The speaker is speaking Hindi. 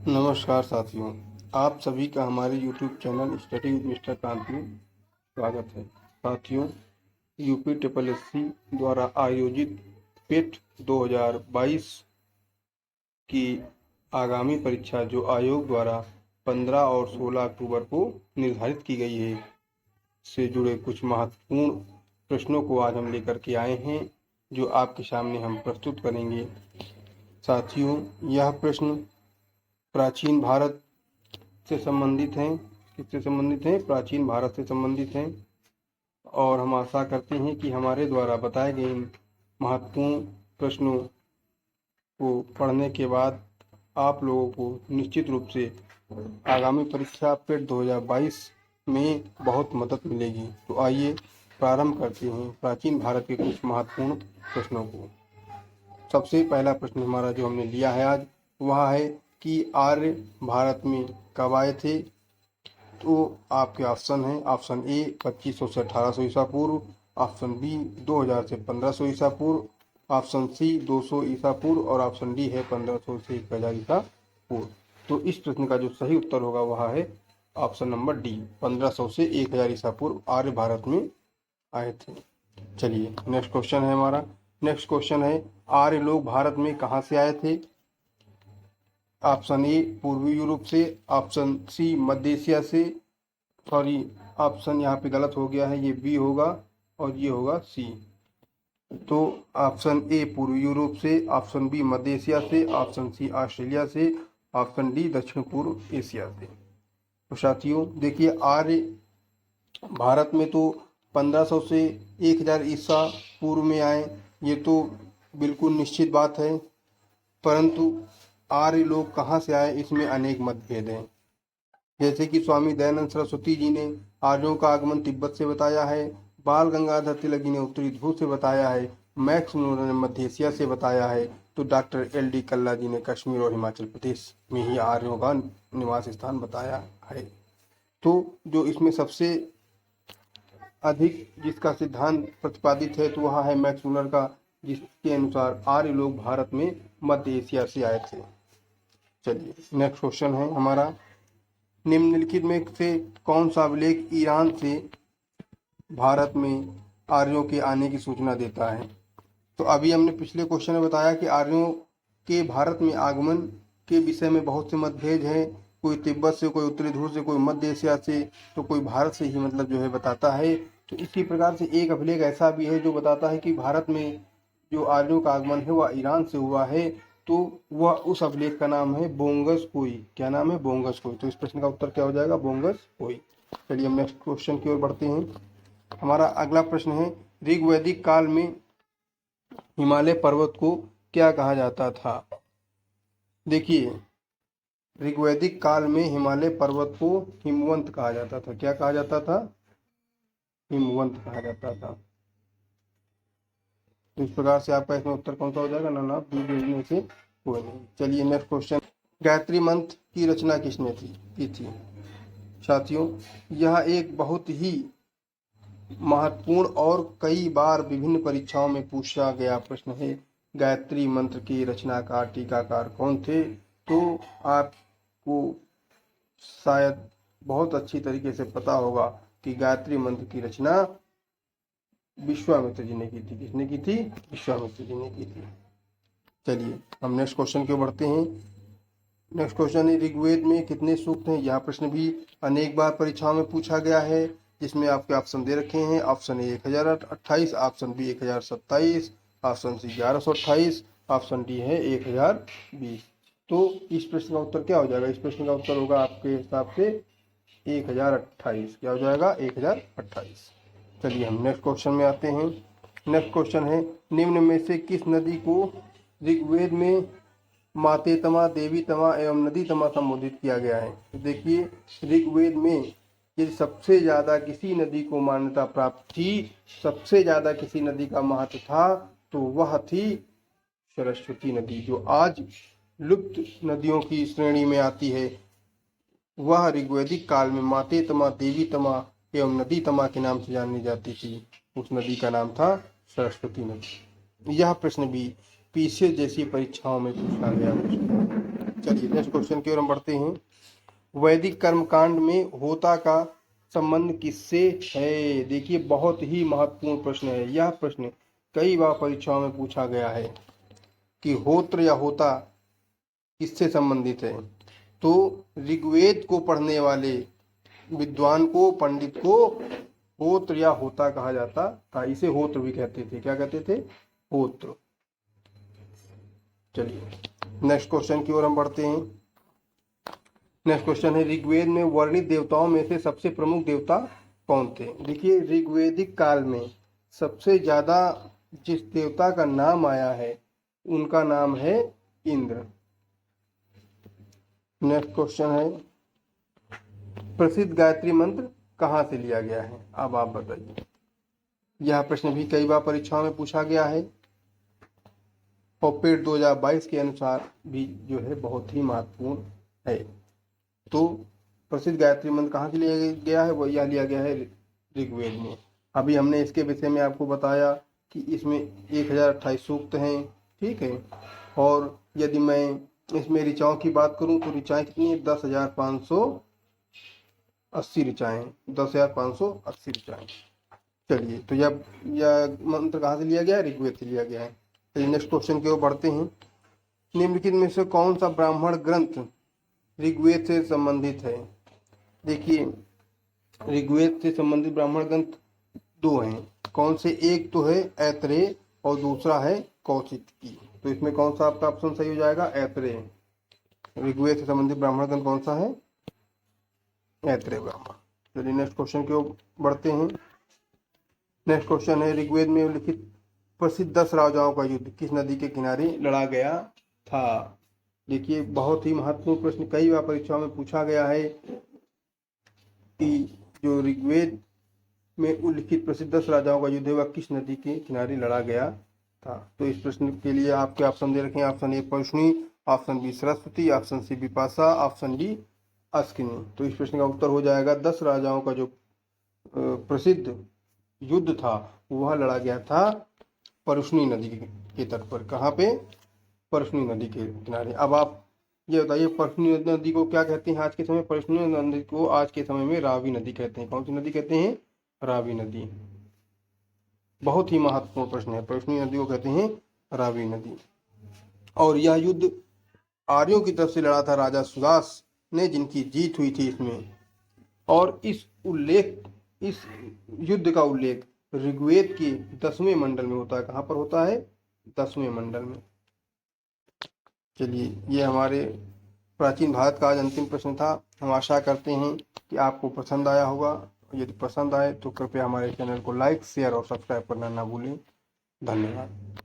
नमस्कार साथियों, आप सभी का हमारे YouTube channel study with mister क्रांति में स्वागत है। साथियों, यूपी ट्रिपल एस सी द्वारा आयोजित पेट 2022 की आगामी परीक्षा जो आयोग द्वारा 15 और 16 अक्टूबर को निर्धारित की गई है, से जुड़े कुछ महत्वपूर्ण प्रश्नों को आज हम लेकर के आए हैं, जो आपके सामने हम प्रस्तुत करेंगे। साथियों, यह प्रश्न प्राचीन भारत से संबंधित हैं। किससे संबंधित हैं? प्राचीन भारत से संबंधित हैं। और हम आशा करते हैं कि हमारे द्वारा बताए गए इन महत्वपूर्ण प्रश्नों को पढ़ने के बाद आप लोगों को निश्चित रूप से आगामी परीक्षा पेट 2022 में बहुत मदद मिलेगी। तो आइए प्रारंभ करते हैं प्राचीन भारत के कुछ महत्वपूर्ण प्रश्नों को। सबसे पहला प्रश्न हमारा जो हमने लिया है आज, वह है कि आर्य भारत में कब आए थे? तो आपके ऑप्शन है, ऑप्शन ए 2500 से 1800 ईसा पूर्व, ऑप्शन बी 2000 से 1500 ईसा पूर्व, ऑप्शन सी 200 ईसा पूर्व और ऑप्शन डी है 1500 से 1000 ईसा पूर्व। तो इस प्रश्न का जो सही उत्तर होगा वह है ऑप्शन नंबर डी, 1500 से 1000 ईसा पूर्व आर्य भारत में आए थे। चलिए नेक्स्ट क्वेश्चन है हमारा। नेक्स्ट क्वेश्चन है, आर्य लोग भारत में कहाँ से आए थे? ऑप्शन ए पूर्वी यूरोप से, ऑप्शन सी मध्य एशिया से, सॉरी ऑप्शन यहाँ पे गलत हो गया है, ये बी होगा और ये होगा सी। तो ऑप्शन ए पूर्वी यूरोप से, ऑप्शन बी मध्य एशिया से, ऑप्शन सी ऑस्ट्रेलिया से, ऑप्शन डी दक्षिण पूर्व एशिया से। तो साथियों देखिए, आर्य भारत में तो 1500 से 1000 ईसा पूर्व में आए, ये तो बिल्कुल निश्चित बात है। परंतु आर्य लोग कहाँ से आए, इसमें अनेक मतभेद हैं। जैसे कि स्वामी दयानंद सरस्वती जी ने आर्यों का आगमन तिब्बत से बताया है, बाल गंगाधर तिलक जी ने उत्तरी ध्रुव से बताया है, मैक्स मुनरो ने मध्य एशिया से बताया है, तो डॉक्टर LD कल्ला जी ने कश्मीर और हिमाचल प्रदेश में ही आर्यों का निवास स्थान बताया है। तो जो इसमें सबसे अधिक जिसका सिद्धांत प्रतिपादित है तो वह है मैक्स मुनर का, जिसके अनुसार आर्य लोग भारत में मध्य एशिया से आए थे। चलिए नेक्स्ट क्वेश्चन है हमारा, निम्नलिखित में से कौन सा अभिलेख ईरान से भारत में आर्यों के आने की सूचना देता है? तो अभी हमने पिछले क्वेश्चन में बताया कि आर्यों के भारत में आगमन के विषय में बहुत से मतभेद हैं। कोई तिब्बत से, कोई उत्तरी ध्रुव से, कोई मध्य एशिया से, तो कोई भारत से ही मतलब जो है बताता है। तो इसी प्रकार से एक अभिलेख ऐसा भी है जो बताता है कि भारत में जो आर्यों का आगमन है वह ईरान से हुआ है। तो वह उस अभिलेख का नाम है बोंगस कोई। क्या नाम है? बोंगस कोई। तो इस प्रश्न का उत्तर क्या हो जाएगा? बोंगस कोई। चलिए हम नेक्स्ट क्वेश्चन की ओर बढ़ते हैं। हमारा अगला प्रश्न है, ऋग्वैदिक काल में हिमालय पर्वत को क्या कहा जाता था? देखिए, ऋग्वैदिक काल में हिमालय पर्वत को हिमवंत कहा जाता था। क्या कहा जाता था? हिमवंत कहा जाता था। तो इस प्रकार से आपका इसमें उत्तर कौन सा हो जाएगा? ना बी भेजने से कोई नहीं। चलिए नेक्स्ट क्वेश्चन, गायत्री मंत्र की रचना किसने की थी? साथियों, यह एक बहुत ही महत्वपूर्ण और कई बार विभिन्न परीक्षाओं में पूछा गया प्रश्न है। गायत्री मंत्र की रचनाकार, टीकाकार कौन थे? तो आपको शायद बहुत अच्छी तरीके से पता होगा कि गायत्री मंत्र की रचना विश्वामित्र जी ने की थी। किसने की थी? विश्वामित्र जी ने की थी। चलिए हम नेक्स्ट क्वेश्चन की ओर बढ़ते हैं। नेक्स्ट क्वेश्चन है, ऋग्वेद में कितने सूक्त हैं? यह प्रश्न भी अनेक बार परीक्षाओं में पूछा गया है, जिसमें आपके ऑप्शन दे रखे हैं। Option A 1028, option B 1027, option C 1128, option D है 1020। तो इस प्रश्न का उत्तर क्या हो जाएगा? इस प्रश्न का उत्तर होगा आपके हिसाब से 1028। क्या हो जाएगा? 1028। चलिए हम नेक्स्ट क्वेश्चन में आते हैं। नेक्स्ट क्वेश्चन है, निम्न में से किस नदी को ऋग्वेद में मातेतमा, देवीतमा एवं नदीतमा संबोधित किया गया है? तो देखिए, ऋग्वेद में यदि सबसे ज्यादा किसी नदी को मान्यता प्राप्त थी, सबसे ज्यादा किसी नदी का महत्व था, तो वह थी सरस्वती नदी, जो आज लुप्त नदियों की श्रेणी में आती है। वह ऋग्वैदिक काल में मातेतमा, देवीतमा एवं नदीतमा के नाम से जानी जाती थी। उस नदी का नाम था सरस्वती नदी। यह प्रश्न भी पीसीएस जैसी परीक्षाओं में पूछा गया प्रश्न। चलिए नेक्स्ट क्वेश्चन की ओर हम बढ़ते हैं। वैदिक कर्मकांड में होता का संबंध किससे है? देखिए बहुत ही महत्वपूर्ण प्रश्न है। यह प्रश्न कई बार परीक्षाओं में पूछा गया है कि होत्र या होता किससे संबंधित है। तो ऋग्वेद को पढ़ने वाले विद्वान को, पंडित को होत्र या होता कहा जाता था। इसे होत्र भी कहते थे। क्या कहते थे? होत्र। चलिए नेक्स्ट क्वेश्चन की ओर हम बढ़ते हैं। नेक्स्ट क्वेश्चन है, ऋग्वेद में वर्णित देवताओं में से सबसे प्रमुख देवता कौन थे? देखिए ऋग्वेदिक काल में सबसे ज्यादा जिस देवता का नाम आया है उनका नाम है इंद्र। नेक्स्ट क्वेश्चन है, प्रसिद्ध गायत्री मंत्र कहाँ से लिया गया है? अब आप बताइए। यह प्रश्न भी कई बार परीक्षाओं में पूछा गया है और पेड 2022 के अनुसार भी जो है बहुत ही महत्वपूर्ण है। तो प्रसिद्ध गायत्री मंत्र कहाँ से लिया गया है? वो यह लिया गया है ऋग्वेद में। अभी हमने इसके विषय में आपको बताया कि इसमें 1028 सूक्त हैं, ठीक है। और यदि मैं इसमें ऋचाओं की बात करूं तो ऋचाएं कितनी है? 10,580 ऋचाएं, 10,580 ऋचाएं। चलिए तो यह मंत्र कहाँ से लिया गया है? ऋग्वेद से लिया गया है। चलिए नेक्स्ट क्वेश्चन की ओर बढ़ते हैं। निम्नलिखित में से कौन सा ब्राह्मण ग्रंथ ऋग्वेद से संबंधित है? देखिए ऋग्वेद से संबंधित ब्राह्मण ग्रंथ दो हैं। कौन से? एक तो है ऐतरेय और दूसरा है कौशिकी। तो इसमें कौन सा आपका ऑप्शन सही हो जाएगा? ऐतरेय। ऋग्वेद से संबंधित ब्राह्मण ग्रंथ कौन सा है? ऐतरेय ब्राह्मण। चलिए नेक्स्ट क्वेश्चन की ओर बढ़ते हैं। नेक्स्ट क्वेश्चन है, ऋग्वेद में उल्लिखित प्रसिद्ध 10 राजाओं का युद्ध किस नदी के किनारे लड़ा गया था? देखिए बहुत ही महत्वपूर्ण प्रश्न, कई बार परीक्षाओं में पूछा गया है कि जो ऋग्वेद में उल्लिखित प्रसिद्ध 10 राजाओं का युद्ध है वह किस नदी के किनारे लड़ा गया था। तो इस प्रश्न के लिए आपके ऑप्शन दे रखे हैं। Option A Parushni, option B Saraswati, option C Vipasha, option D Askini. तो इस प्रश्न का उत्तर हो जाएगा 10 राजाओं का जो प्रसिद्ध युद्ध था वह लड़ा गया था परुष्णी नदी के तट पर। कहाँ पे? परुष्णी नदी के किनारे। अब आप ये बताइए परुष्णी नदी को क्या कहते हैं आज के समय? परुष्णी नदी को आज के समय में रावी नदी कहते हैं। कौन सी नदी कहते हैं? रावी नदी। बहुत ही महत्वपूर्ण प्रश्न है। परुष्णी नदी को कहते हैं रावी नदी। और यह युद्ध आर्यों की तरफ से लड़ा था राजा सुदास ने, जिनकी जीत हुई थी इसमें। और इस युद्ध का उल्लेख ऋग्वेद के 10वें मंडल में होता है। कहाँ पर होता है? 10वें मंडल में। चलिए ये हमारे प्राचीन भारत का आज अंतिम प्रश्न था। हम आशा करते हैं कि आपको पसंद आया होगा। यदि पसंद आए तो कृपया हमारे चैनल को लाइक, शेयर और सब्सक्राइब करना ना भूलें। धन्यवाद।